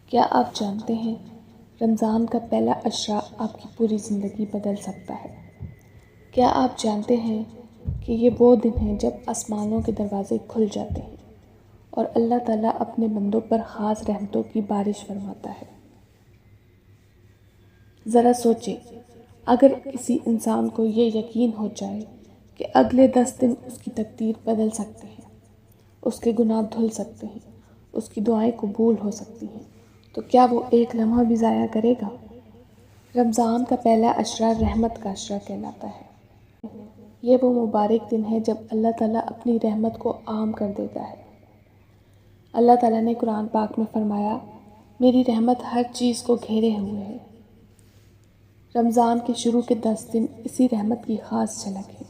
کیا آپ جانتے ہیں رمضان کا پہلا عشرہ آپ کی پوری زندگی بدل سکتا ہے؟ کیا آپ جانتے ہیں کہ یہ وہ دن ہے جب آسمانوں کے دروازے کھل جاتے ہیں اور اللہ تعالیٰ اپنے بندوں پر خاص رحمتوں کی بارش فرماتا ہے؟ ذرا سوچیں، اگر کسی انسان کو یہ یقین ہو جائے کہ اگلے 10 دن اس کی تقدیر بدل سکتے ہیں، اس کے گناہ دھل سکتے ہیں، اس کی دعائیں قبول ہو سکتی ہیں، تو کیا وہ ایک لمحہ بھی ضائع کرے گا؟ رمضان کا پہلا عشرہ رحمت کا عشرہ کہلاتا ہے۔ یہ وہ مبارک دن ہے جب اللہ تعالیٰ اپنی رحمت کو عام کر دیتا ہے۔ اللہ تعالیٰ نے قرآن پاک میں فرمایا، میری رحمت ہر چیز کو گھیرے ہوئے ہے۔ رمضان کے شروع کے 10 دن اسی رحمت کی خاص جھلک ہے۔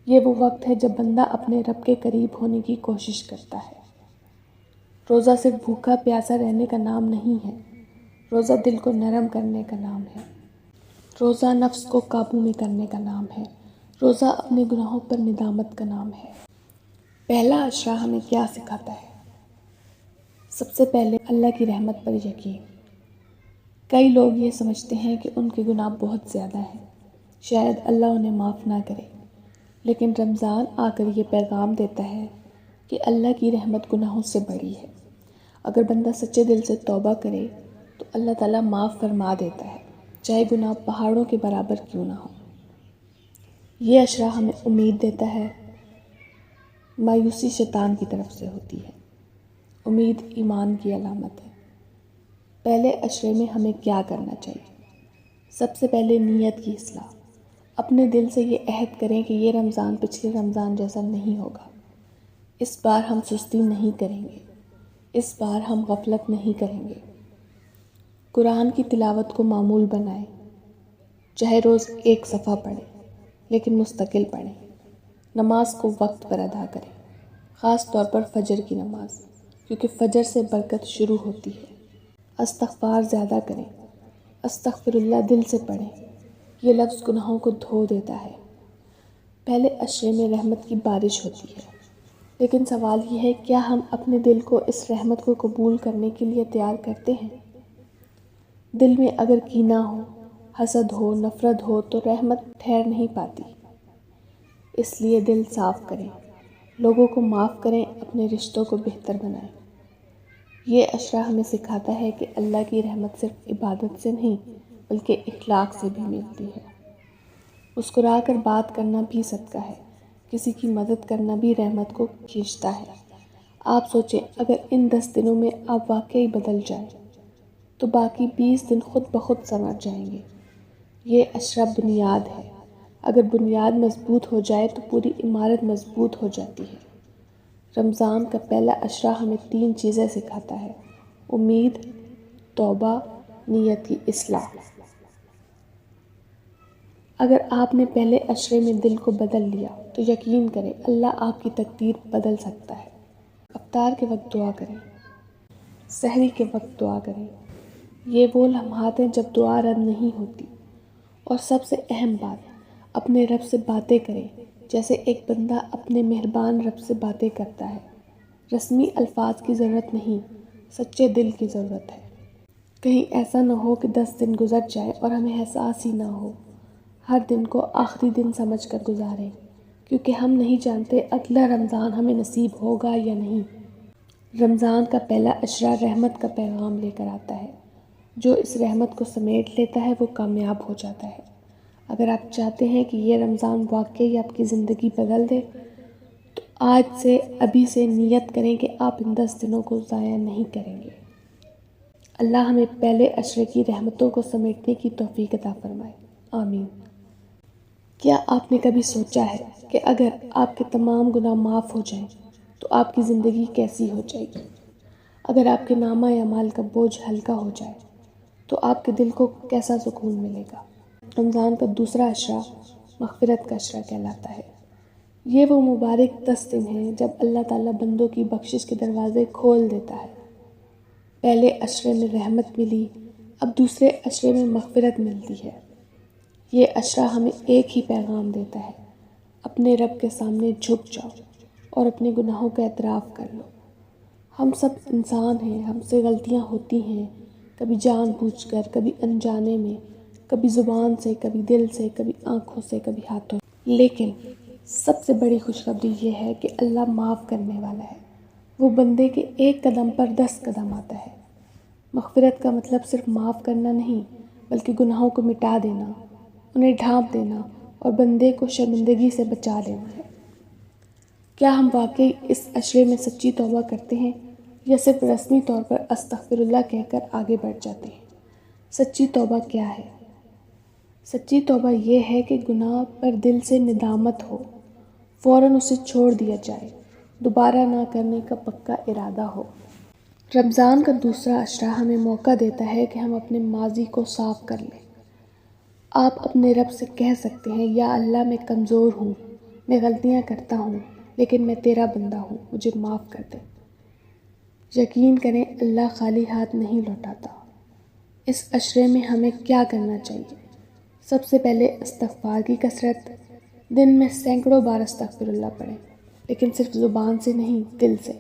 یہ وہ وقت ہے جب بندہ اپنے رب کے قریب ہونے کی کوشش کرتا ہے۔ روزہ صرف بھوکا پیاسا رہنے کا نام نہیں ہے، روزہ دل کو نرم کرنے کا نام ہے، روزہ نفس کو قابو میں کرنے کا نام ہے، روزہ اپنے گناہوں پر ندامت کا نام ہے۔ پہلا عشرہ ہمیں کیا سکھاتا ہے؟ سب سے پہلے اللہ کی رحمت پر یقین۔ کئی لوگ یہ سمجھتے ہیں کہ ان کے گناہ بہت زیادہ ہیں، شاید اللہ انہیں معاف نہ کرے، لیکن رمضان آ کر یہ پیغام دیتا ہے کہ اللہ کی رحمت گناہوں سے بڑی ہے۔ اگر بندہ سچے دل سے توبہ کرے تو اللہ تعالیٰ معاف فرما دیتا ہے، چاہے گناہ پہاڑوں کے برابر کیوں نہ ہو۔ یہ عشرہ ہمیں امید دیتا ہے۔ مایوسی شیطان کی طرف سے ہوتی ہے، امید ایمان کی علامت ہے۔ پہلے عشرے میں ہمیں کیا کرنا چاہیے؟ سب سے پہلے نیت کی اصلاح۔ اپنے دل سے یہ عہد کریں کہ یہ رمضان پچھلے رمضان جیسا نہیں ہوگا۔ اس بار ہم سستی نہیں کریں گے، اس بار ہم غفلت نہیں کریں گے۔ قرآن کی تلاوت کو معمول بنائیں، چاہے روز ایک صفحہ پڑھیں، لیکن مستقل پڑھیں۔ نماز کو وقت پر ادا کریں، خاص طور پر فجر کی نماز، کیونکہ فجر سے برکت شروع ہوتی ہے۔ استغفار زیادہ کریں، استغفر اللہ دل سے پڑھیں، یہ لفظ گناہوں کو دھو دیتا ہے۔ پہلے عشرے میں رحمت کی بارش ہوتی ہے، لیکن سوال یہ ہے، کیا ہم اپنے دل کو اس رحمت کو قبول کرنے کے لیے تیار کرتے ہیں؟ دل میں اگر کینہ ہو، حسد ہو، نفرت ہو تو رحمت ٹھہر نہیں پاتی۔ اس لیے دل صاف کریں، لوگوں کو معاف کریں، اپنے رشتوں کو بہتر بنائیں۔ یہ عشرہ ہمیں سکھاتا ہے کہ اللہ کی رحمت صرف عبادت سے نہیں بلکہ اخلاق سے بھی ملتی ہے۔ مسکرا کر بات کرنا بھی صدقہ ہے، کسی کی مدد کرنا بھی رحمت کو کھینچتا ہے۔ آپ سوچیں، اگر ان 10 دنوں میں آپ واقعی بدل جائیں تو باقی 20 دن خود بخود سنور جائیں گے۔ یہ عشرہ بنیاد ہے، اگر بنیاد مضبوط ہو جائے تو پوری عمارت مضبوط ہو جاتی ہے۔ رمضان کا پہلا عشرہ ہمیں 3 چیزیں سکھاتا ہے: امید، توبہ، نیت کی اصلاح۔ اگر آپ نے پہلے عشرے میں دل کو بدل لیا تو یقین کریں اللہ آپ کی تقدیر بدل سکتا ہے۔ افطار کے وقت دعا کریں، سحری کے وقت دعا کریں، یہ وہ لمحات ہیں جب دعا رد نہیں ہوتی۔ اور سب سے اہم بات، اپنے رب سے باتیں کریں جیسے ایک بندہ اپنے مہربان رب سے باتیں کرتا ہے۔ رسمی الفاظ کی ضرورت نہیں، سچے دل کی ضرورت ہے۔ کہیں ایسا نہ ہو کہ 10 دن گزر جائے اور ہمیں احساس ہی نہ ہو۔ ہر دن کو آخری دن سمجھ کر گزاریں، کیونکہ ہم نہیں جانتے اگلا رمضان ہمیں نصیب ہوگا یا نہیں۔ رمضان کا پہلا عشرہ رحمت کا پیغام لے کر آتا ہے۔ جو اس رحمت کو سمیٹ لیتا ہے وہ کامیاب ہو جاتا ہے۔ اگر آپ چاہتے ہیں کہ یہ رمضان واقعی آپ کی زندگی بدل دے تو آج سے، ابھی سے نیت کریں کہ آپ ان 10 دنوں کو ضائع نہیں کریں گے۔ اللہ ہمیں پہلے عشرے کی رحمتوں کو سمیٹنے کی توفیق عطا فرمائے، آمین۔ کیا آپ نے کبھی سوچا ہے کہ اگر آپ کے تمام گناہ معاف ہو جائیں تو آپ کی زندگی کیسی ہو جائے گی؟ اگر آپ کے نامہ اعمال کا بوجھ ہلکا ہو جائے تو آپ کے دل کو کیسا سکون ملے گا؟ رمضان کا دوسرا عشرہ مغفرت کا عشرہ کہلاتا ہے۔ یہ وہ مبارک 10 دن ہیں جب اللہ تعالیٰ بندوں کی بخشش کے دروازے کھول دیتا ہے۔ پہلے عشرے میں رحمت ملی، اب دوسرے عشرے میں مغفرت ملتی ہے۔ یہ عشرہ ہمیں ایک ہی پیغام دیتا ہے: اپنے رب کے سامنے جھک جاؤ اور اپنے گناہوں کا اعتراف کر لو۔ ہم سب انسان ہیں، ہم سے غلطیاں ہوتی ہیں، کبھی جان بوجھ کر، کبھی انجانے میں، کبھی زبان سے، کبھی دل سے، کبھی آنکھوں سے، کبھی ہاتھوں سے۔ لیکن سب سے بڑی خوشخبری یہ ہے کہ اللہ معاف کرنے والا ہے۔ وہ بندے کے ایک قدم پر 10 قدم آتا ہے۔ مغفرت کا مطلب صرف معاف کرنا نہیں، بلکہ گناہوں کو مٹا دینا، انہیں ڈھانپ دینا اور بندے کو شرمندگی سے بچا لینا ہے۔ کیا ہم واقعی اس عشرے میں سچی توبہ کرتے ہیں یا صرف رسمی طور پر استغفر اللہ کہہ کر آگے بڑھ جاتے ہیں؟ سچی توبہ کیا ہے؟ سچی توبہ یہ ہے کہ گناہ پر دل سے ندامت ہو، فوراً اسے چھوڑ دیا جائے، دوبارہ نہ کرنے کا پکا ارادہ ہو۔ رمضان کا دوسرا عشرہ ہمیں موقع دیتا ہے کہ ہم اپنے ماضی کو صاف کر لیں۔ آپ اپنے رب سے کہہ سکتے ہیں، یا اللہ میں کمزور ہوں، میں غلطیاں کرتا ہوں، لیکن میں تیرا بندہ ہوں، مجھے معاف کر دے۔ یقین کریں اللہ خالی ہاتھ نہیں لوٹاتا۔ اس عشرے میں ہمیں کیا کرنا چاہیے؟ سب سے پہلے استغفار کی کثرت۔ دن میں سینکڑوں بار استغفر اللہ پڑھیں، لیکن صرف زبان سے نہیں، دل سے۔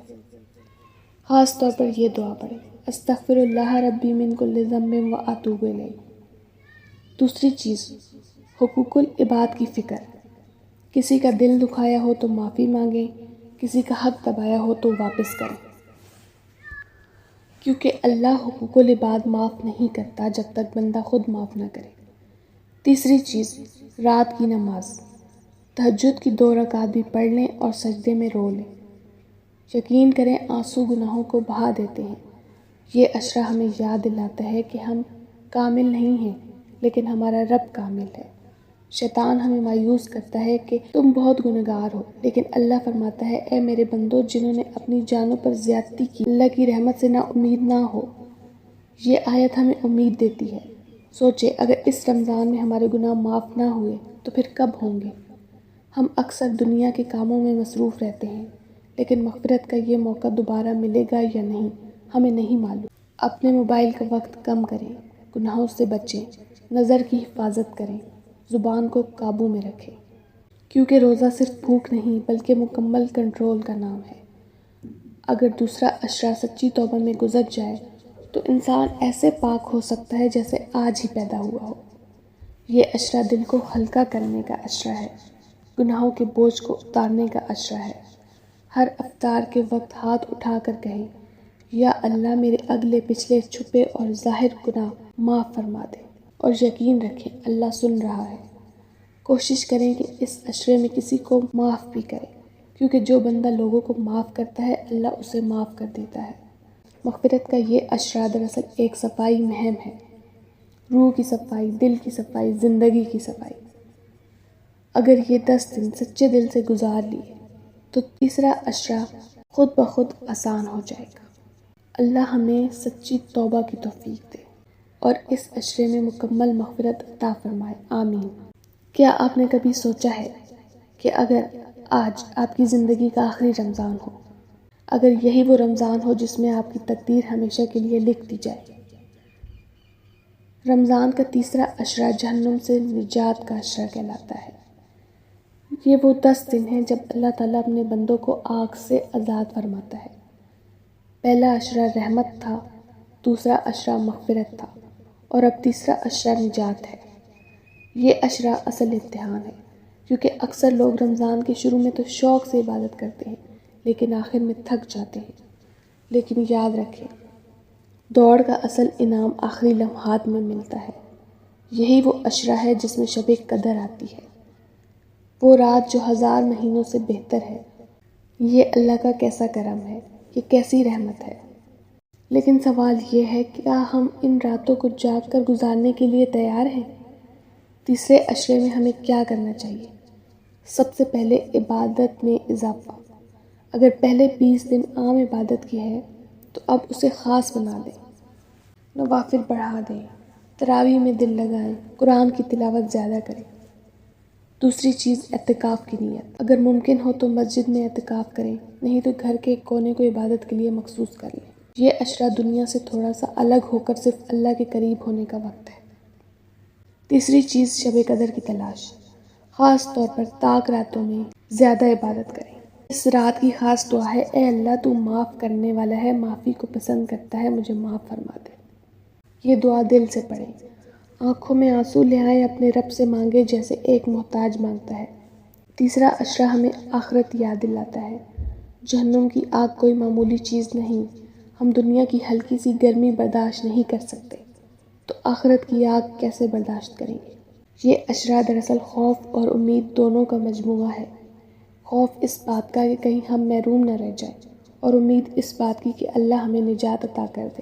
خاص طور پر یہ دعا پڑھیں، استغفر اللہ ربی من کل ذنب و اتوب الیہ۔ دوسری چیز، حقوق العباد کی فکر۔ کسی کا دل دکھایا ہو تو معافی مانگیں، کسی کا حق دبایا ہو تو واپس کریں، کیونکہ اللہ حقوق العباد معاف نہیں کرتا جب تک بندہ خود معاف نہ کرے۔ تیسری چیز، رات کی نماز۔ تہجد کی 2 رکعت بھی پڑھ لیں اور سجدے میں رو لیں۔ یقین کریں آنسو گناہوں کو بہا دیتے ہیں۔ یہ عشرہ ہمیں یاد دلاتا ہے کہ ہم کامل نہیں ہیں، لیکن ہمارا رب کامل ہے۔ شیطان ہمیں مایوس کرتا ہے کہ تم بہت گنہگار ہو، لیکن اللہ فرماتا ہے، اے میرے بندو جنہوں نے اپنی جانوں پر زیادتی کی، اللہ کی رحمت سے نا امید نہ ہو۔ یہ آیت ہمیں امید دیتی ہے۔ سوچیں اگر اس رمضان میں ہمارے گناہ معاف نہ ہوئے تو پھر کب ہوں گے؟ ہم اکثر دنیا کے کاموں میں مصروف رہتے ہیں، لیکن مغفرت کا یہ موقع دوبارہ ملے گا یا نہیں، ہمیں نہیں معلوم۔ اپنے موبائل کا وقت کم کریں، گناہوں سے بچیں، نظر کی حفاظت کریں، زبان کو قابو میں رکھیں، کیونکہ روزہ صرف بھوک نہیں بلکہ مکمل کنٹرول کا نام ہے۔ اگر دوسرا عشرہ سچی توبہ میں گزر جائے تو انسان ایسے پاک ہو سکتا ہے جیسے آج ہی پیدا ہوا ہو۔ یہ عشرہ دل کو ہلکا کرنے کا عشرہ ہے، گناہوں کے بوجھ کو اتارنے کا عشرہ ہے۔ ہر افطار کے وقت ہاتھ اٹھا کر کہیں، یا اللہ میرے اگلے پچھلے چھپے اور ظاہر گناہ معاف فرما دے، اور یقین رکھیں اللہ سن رہا ہے۔ کوشش کریں کہ اس عشرے میں کسی کو معاف بھی کریں، کیونکہ جو بندہ لوگوں کو معاف کرتا ہے اللہ اسے معاف کر دیتا ہے۔ مغفرت کا یہ عشرہ دراصل ایک صفائی مہم ہے، روح کی صفائی، دل کی صفائی، زندگی کی صفائی۔ اگر یہ 10 دن سچے دل سے گزار لیے تو تیسرا عشرہ خود بخود آسان ہو جائے گا۔ اللہ ہمیں سچی توبہ کی توفیق دے اور اس عشرے میں مکمل مغفرت عطا فرمائے، آمین۔ کیا آپ نے کبھی سوچا ہے کہ اگر آج آپ کی زندگی کا آخری رمضان ہو، اگر یہی وہ رمضان ہو جس میں آپ کی تقدیر ہمیشہ کے لیے لکھ دی جائے؟ رمضان کا تیسرا عشرہ جہنم سے نجات کا عشرہ کہلاتا ہے۔ یہ وہ 10 دن ہیں جب اللہ تعالیٰ اپنے بندوں کو آگ سے آزاد فرماتا ہے۔ پہلا عشرہ رحمت تھا، دوسرا عشرہ مغفرت تھا، اور اب تیسرا عشرہ نجات ہے۔ یہ عشرہ اصل امتحان ہے، کیونکہ اکثر لوگ رمضان کے شروع میں تو شوق سے عبادت کرتے ہیں، لیکن آخر میں تھک جاتے ہیں۔ لیکن یاد رکھیں، دوڑ کا اصل انعام آخری لمحات میں ملتا ہے۔ یہی وہ عشرہ ہے جس میں شب قدر آتی ہے، وہ رات جو 1000 مہینوں سے بہتر ہے۔ یہ اللہ کا کیسا کرم ہے، یہ کیسی رحمت ہے۔ لیکن سوال یہ ہے کہ کیا ہم ان راتوں کو جاگ کر گزارنے کے لیے تیار ہیں؟ تیسرے عشرے میں ہمیں کیا کرنا چاہیے؟ سب سے پہلے عبادت میں اضافہ۔ اگر پہلے 20 دن عام عبادت کی ہے تو اب اسے خاص بنا دیں، نوافل بڑھا دیں، تراویح میں دل لگائیں، قرآن کی تلاوت زیادہ کریں۔ دوسری چیز اعتکاف کی نیت۔ اگر ممکن ہو تو مسجد میں اعتکاف کریں، نہیں تو گھر کے کونے کو عبادت کے لیے مخصوص کر لیں۔ یہ عشرہ دنیا سے تھوڑا سا الگ ہو کر صرف اللہ کے قریب ہونے کا وقت ہے۔ تیسری چیز شب قدر کی تلاش۔ خاص طور پر تاک راتوں میں زیادہ عبادت کریں۔ اس رات کی خاص دعا ہے، اے اللہ تو معاف کرنے والا ہے، معافی کو پسند کرتا ہے، مجھے معاف فرما دے۔ یہ دعا دل سے پڑھیں، آنکھوں میں آنسو لے آئیں، اپنے رب سے مانگے جیسے ایک محتاج مانگتا ہے۔ تیسرا اشرہ ہمیں آخرت یاد دلاتا ہے۔ جہنم کی آگ کوئی معمولی چیز نہیں، ہم دنیا کی ہلکی سی گرمی برداشت نہیں کر سکتے تو آخرت کی آگ کیسے برداشت کریں گے؟ یہ اشرہ دراصل خوف اور امید دونوں کا مجموعہ ہے۔ خوف اس بات کا کہ کہیں ہم محروم نہ رہ جائیں، اور امید اس بات کی کہ اللہ ہمیں نجات عطا کر دے۔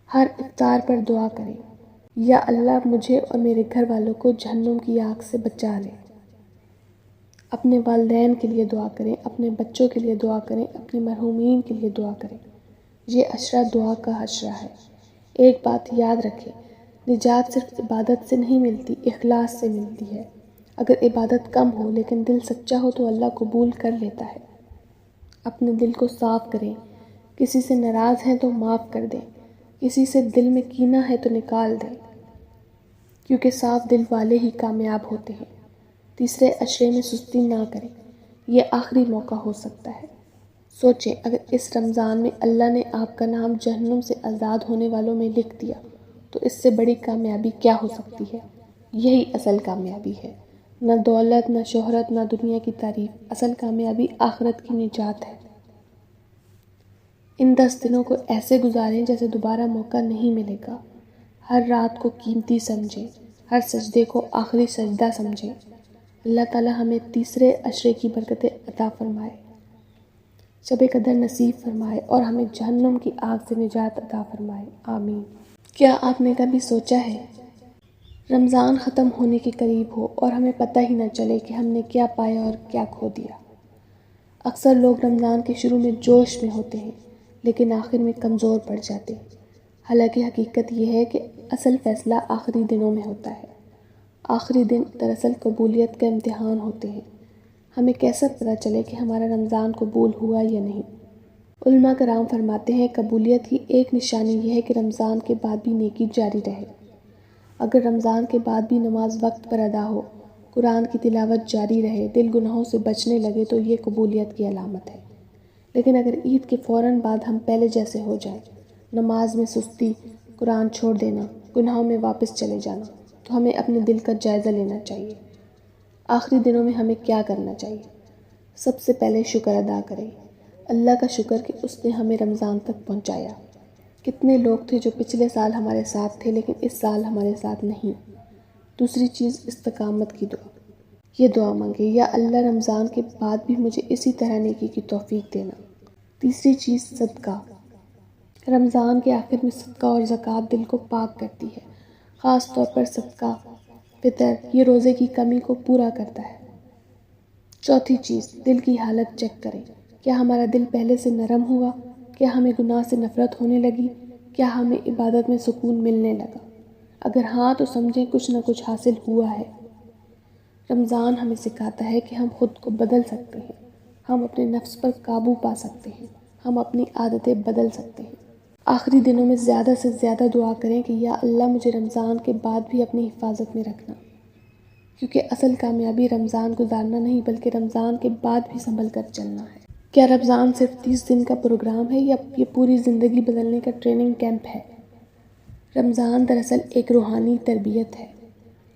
ہر افطار پر دعا کریں، یا اللہ مجھے اور میرے گھر والوں کو جہنم کی آگ سے بچا لے۔ اپنے والدین کے لیے دعا کریں، اپنے بچوں کے لیے دعا کریں، اپنے مرحومین کے لیے دعا کریں۔ یہ اشرہ دعا کا اشرہ ہے۔ ایک بات یاد رکھیں، نجات صرف عبادت سے نہیں ملتی، اخلاص سے ملتی ہے۔ اگر عبادت کم ہو لیکن دل سچا ہو تو اللہ قبول کر لیتا ہے۔ اپنے دل کو صاف کریں، کسی سے ناراض ہیں تو معاف کر دیں، کسی سے دل میں کینہ ہے تو نکال دیں، کیونکہ صاف دل والے ہی کامیاب ہوتے ہیں۔ تیسرے اشرے میں سستی نہ کریں، یہ آخری موقع ہو سکتا ہے۔ سوچیں، اگر اس رمضان میں اللہ نے آپ کا نام جہنم سے آزاد ہونے والوں میں لکھ دیا تو اس سے بڑی کامیابی کیا ہو سکتی ہے؟ یہی اصل کامیابی ہے، نہ دولت، نہ شہرت، نہ دنیا کی تعریف۔ اصل کامیابی آخرت کی نجات ہے۔ ان 10 دنوں کو ایسے گزاریں جیسے دوبارہ موقع نہیں ملے گا۔ ہر رات کو قیمتی سمجھیں، ہر سجدے کو آخری سجدہ سمجھیں۔ اللہ تعالی ہمیں تیسرے اشرے کی برکتیں عطا فرمائے، شب قدر نصیب فرمائے اور ہمیں جہنم کی آگ سے نجات عطا فرمائے، آمین۔ کیا آپ نے کبھی سوچا ہے رمضان ختم ہونے کے قریب ہو اور ہمیں پتہ ہی نہ چلے کہ ہم نے کیا پایا اور کیا کھو دیا؟ اکثر لوگ رمضان کے شروع میں جوش میں ہوتے ہیں لیکن آخر میں کمزور پڑ جاتے ہیں، حالانکہ حقیقت یہ ہے کہ اصل فیصلہ آخری دنوں میں ہوتا ہے۔ آخری دن دراصل قبولیت کا امتحان ہوتے ہیں۔ ہمیں کیسا پتہ چلے کہ ہمارا رمضان قبول ہوا یا نہیں؟ علماء کرام فرماتے ہیں قبولیت کی ایک نشانی یہ ہے کہ رمضان کے بعد بھی نیکی جاری رہے۔ اگر رمضان کے بعد بھی نماز وقت پر ادا ہو، قرآن کی تلاوت جاری رہے، دل گناہوں سے بچنے لگے تو یہ قبولیت کی علامت ہے۔ لیکن اگر عید کے فوراً بعد ہم پہلے جیسے ہو جائیں، نماز میں سستی، قرآن چھوڑ دینا، گناہوں میں واپس چلے جانا، تو ہمیں اپنے دل کا جائزہ لینا چاہیے۔ آخری دنوں میں ہمیں کیا کرنا چاہیے؟ سب سے پہلے شکر ادا کریں، اللہ کا شکر کہ اس نے ہمیں رمضان تک پہنچایا۔ کتنے لوگ تھے جو پچھلے سال ہمارے ساتھ تھے لیکن اس سال ہمارے ساتھ نہیں۔ دوسری چیز استقامت کی دعا۔ یہ دعا مانگے، یا اللہ رمضان کے بعد بھی مجھے اسی طرح نیکی کی توفیق دینا۔ تیسری چیز صدقہ۔ رمضان کے آخر میں صدقہ اور زکوٰۃ دل کو پاک کرتی ہے، خاص طور پر صدقہ فطر، یہ روزے کی کمی کو پورا کرتا ہے۔ چوتھی چیز، دل کی حالت چیک کریں، کیا ہمارا دل پہلے سے نرم ہوا؟ کیا ہمیں گناہ سے نفرت ہونے لگی؟ کیا ہمیں عبادت میں سکون ملنے لگا؟ اگر ہاں تو سمجھیں کچھ نہ کچھ حاصل ہوا ہے۔ رمضان ہمیں سکھاتا ہے کہ ہم خود کو بدل سکتے ہیں، ہم اپنے نفس پر قابو پا سکتے ہیں، ہم اپنی عادتیں بدل سکتے ہیں۔ آخری دنوں میں زیادہ سے زیادہ دعا کریں کہ یا اللہ مجھے رمضان کے بعد بھی اپنی حفاظت میں رکھنا، کیونکہ اصل کامیابی رمضان گزارنا نہیں بلکہ رمضان کے بعد بھی سنبھل کر چلنا ہے۔ کیا رمضان صرف 30 دن کا پروگرام ہے یا یہ پوری زندگی بدلنے کا ٹریننگ کیمپ ہے؟ رمضان دراصل ایک روحانی تربیت ہے۔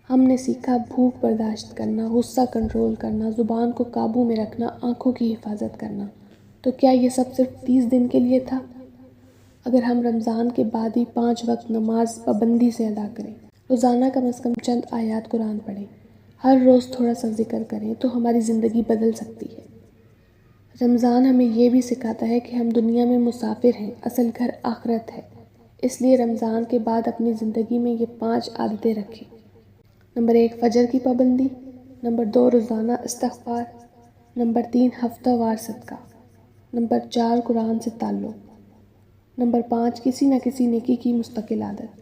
ہم نے سیکھا بھوک برداشت کرنا، غصہ کنٹرول کرنا، زبان کو قابو میں رکھنا، آنکھوں کی حفاظت کرنا۔ تو کیا یہ سب صرف 30 دن کے لیے تھا؟ اگر ہم رمضان کے بعد بھی 5 وقت نماز پابندی سے ادا کریں، روزانہ کم از کم چند آیات قرآن پڑھیں، ہر روز تھوڑا سا ذکر کریں تو ہماری زندگی بدل سکتی ہے۔ رمضان ہمیں یہ بھی سکھاتا ہے کہ ہم دنیا میں مسافر ہیں، اصل گھر آخرت ہے۔ اس لیے رمضان کے بعد اپنی زندگی میں یہ 5 عادتیں رکھیں۔ نمبر 1، فجر کی پابندی۔ نمبر 2، روزانہ استغفار۔ نمبر 3، ہفتہ وار صدقہ۔ نمبر 4، قرآن سے تعلق۔ نمبر 5، کسی نہ کسی نیکی کی مستقل عادت۔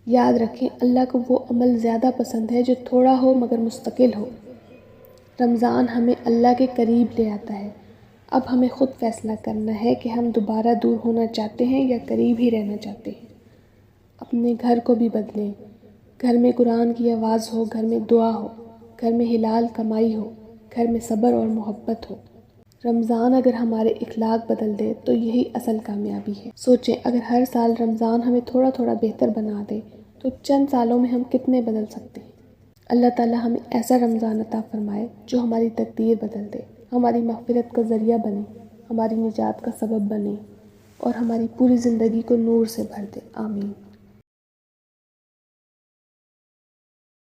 یاد رکھیں اللہ کو وہ عمل زیادہ پسند ہے جو تھوڑا ہو مگر مستقل ہو۔ رمضان ہمیں اللہ کے قریب لے آتا ہے۔ اب ہمیں خود فیصلہ کرنا ہے کہ ہم دوبارہ دور ہونا چاہتے ہیں یا قریب ہی رہنا چاہتے ہیں۔ اپنے گھر کو بھی بدلیں، گھر میں قرآن کی آواز ہو، گھر میں دعا ہو، گھر میں حلال کمائی ہو، گھر میں صبر اور محبت ہو۔ رمضان اگر ہمارے اخلاق بدل دے تو یہی اصل کامیابی ہے۔ سوچیں اگر ہر سال رمضان ہمیں تھوڑا تھوڑا بہتر بنا دے تو چند سالوں میں ہم کتنے بدل سکتے ہیں۔ اللہ تعالیٰ ہمیں ایسا رمضان عطا فرمائے جو ہماری تقدیر بدل دے، ہماری مغفرت کا ذریعہ بنے، ہماری نجات کا سبب بنے اور ہماری پوری زندگی کو نور سے بھر دے۔ آمین۔